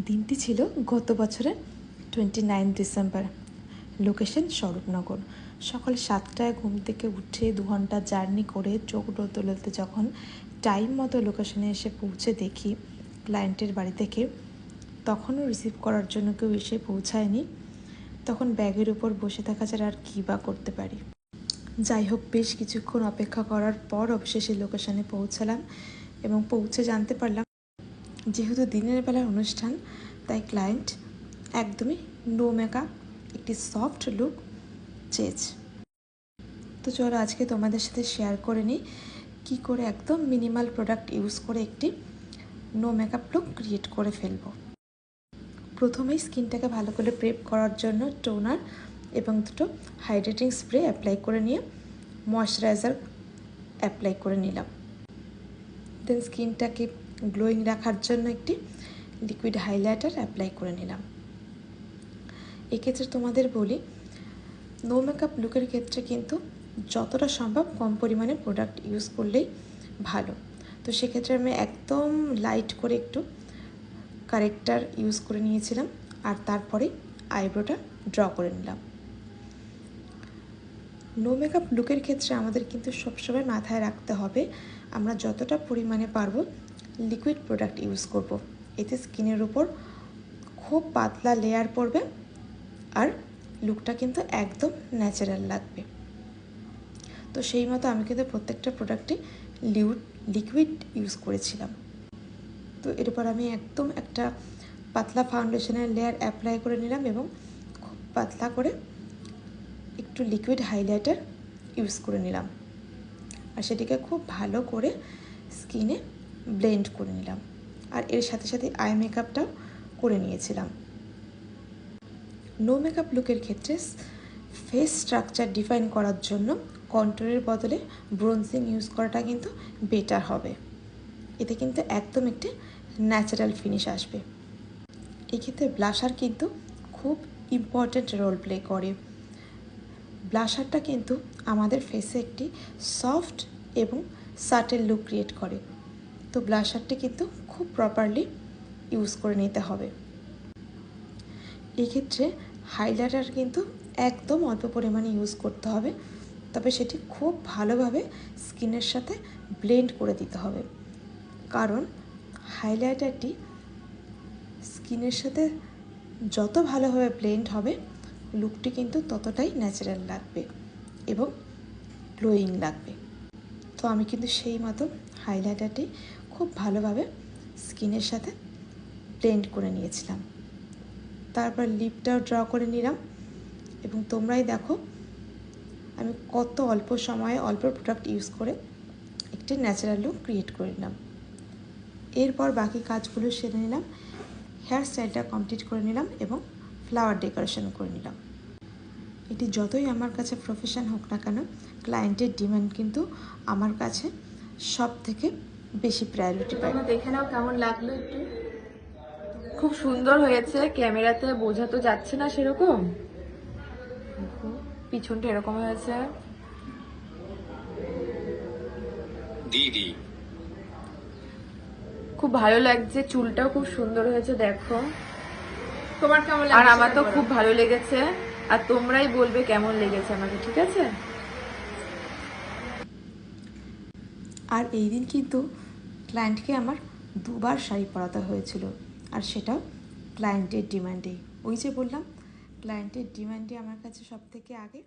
দিনটি ছিল গত বছরের 29 ডিসেম্বর। লোকেশন স্বরূপনগর। সকাল 7টায় ঘুম থেকে উঠে 2 ঘন্টা জার্নি করে চোখ দোলতে যখন টাইম মতো লোকেশনে এসে পৌঁছে দেখি ক্লায়েন্টের বাড়ি থেকে তখনও রিসিভ করার জন্য কেউ এসে পৌঁছায়নি। তখন ব্যাগের উপর বসে থাকা ছাড়া আর কী বা করতে পারি। যাই হোক, বেশ কিছুক্ষণ অপেক্ষা করার পর অবশেষে লোকেশনে পৌঁছালাম এবং পৌঁছে জানতে পারলাম যেহেতু দিনের বেলার অনুষ্ঠান তাই ক্লায়েন্ট একদমই নো মেকআপ, একটি সফট লুক চেয়েছে। তো চলো আজকে তোমাদের সাথে শেয়ার করে নিই কী করে একদম মিনিমাল প্রোডাক্ট ইউজ করে একটি নো মেকআপ লুক ক্রিয়েট করে ফেলবো। প্রথমেই স্কিনটাকে ভালো করে প্রেপ করার জন্য টোনার এবং দুটো হাইড্রেটিং স্প্রে অ্যাপ্লাই করে নিয়ে ময়শ্চারাইজার অ্যাপ্লাই করে নিলাম। দেন স্কিনটাকে গ্লোয়িং রাখার জন্য একটি লিকুইড হাইলাইটার অ্যাপ্লাই করে নিলাম। এক্ষেত্রে তোমাদের বলি, নো মেকআপ লুকের ক্ষেত্রে কিন্তু যতটা সম্ভব কম পরিমাণে প্রোডাক্ট ইউজ করলেই ভালো। তো সেক্ষেত্রে আমি একদম লাইট করে একটু কারেক্টার ইউজ করে নিয়েছিলাম আর তারপরে আইব্রোটা ড্র করে নিলাম। নো মেকআপ লুকের ক্ষেত্রে আমাদের কিন্তু সবসময় মাথায় রাখতে হবে আমরা যতটা পরিমাণে পারবো লিকুইড প্রোডাক্ট ইউজ করব। এতে স্কিনের উপর খুব পাতলা লেয়ার পড়বে আর লুকটা কিন্তু একদম ন্যাচারাল লাগবে। তো সেই মতো আমি কিন্তু প্রত্যেকটা প্রোডাক্টে লিকুইড ইউজ করেছিলাম। তো এরপর আমি একদম একটা পাতলা ফাউন্ডেশনের লেয়ার অ্যাপ্লাই করে নিলাম এবং খুব পাতলা করে একটু লিকুইড হাইলাইটার ইউজ করে নিলাম আর সেটিকে খুব ভালো করে স্কিনে ব্লেন্ড করে নিলাম। আর এর সাথে সাথে আই মেকআপটাও করে নিয়েছিলাম। নো মেকআপ লুকের ক্ষেত্রে ফেস স্ট্রাকচার ডিফাইন করার জন্য কন্ট্রোলের বদলে ব্রোনজিং ইউজ করাটা কিন্তু বেটার হবে। এতে কিন্তু একদম একটি ন্যাচারাল ফিনিশ আসবে। এক্ষেত্রে ব্লাশার কিন্তু খুব ইম্পর্ট্যান্ট রোল প্লে করে। ব্লাশারটা কিন্তু আমাদের ফেসে একটি সফট এবং সাটেল লুক ক্রিয়েট করে। তো ব্লাশারটি কিন্তু খুব প্রপারলি ইউজ করে নিতে হবে। এক্ষেত্রে হাইলাইটার কিন্তু একদম অল্প পরিমাণে ইউজ করতে হবে, তবে সেটি খুব ভালোভাবে স্কিনের সাথে ব্লেন্ড করে দিতে হবে, কারণ হাইলাইটারটি স্কিনের সাথে যত ভালোভাবে ব্লেন্ড হবে লুকটি কিন্তু ততটাই ন্যাচারাল লাগবে এবং গ্লোয়িং লাগবে। তো আমি কিন্তু সেই মতো হাইলাইটারটি খুব ভালোভাবে স্কিনের সাথে ব্লেন্ড করে নিয়েছিলাম। তারপর লিপটাও ড্র করে নিলাম এবং তোমরাই দেখো আমি কত অল্প সময়ে অল্প প্রোডাক্ট ইউজ করে একটি ন্যাচারাল লুক ক্রিয়েট করে নিলাম। এরপর বাকি কাজগুলো সেরে নিলাম, হেয়ার স্টাইলটা কমপ্লিট করে নিলাম এবং ফ্লাওয়ার ডেকোরেশন করে নিলাম। এটি যতই আমার কাছে প্রফেশন হোক না কেন, ক্লায়েন্টের ডিমান্ড কিন্তু আমার কাছে সব থেকে বেশি প্রায়োরিটি পায়। দেখে নাও কেমন লাগলো একটু। খুব সুন্দর হয়েছে, ক্যামেরাতে বোঝা তো যাচ্ছে না সেরকম। পিছনটা এরকম হয়েছে। খুব ভালো লাগছে, চুলটাও খুব সুন্দর হয়েছে দেখো। তোমার কেমন লাগছে? আর আমার তো খুব ভালো লেগেছে, আর তোমরাই বলবে কেমন লেগেছে আমাকে, ঠিক আছে? আর এই দিন কিন্তু ক্লায়েন্টকে আমার 2বার শাড়ি পরাতে হয়েছিল, আর সেটাও ক্লায়েন্টের ডিমান্ডে। ওই যে বললাম, ক্লায়েন্টের ডিমান্ডে আমার কাছে সব থেকে আগে।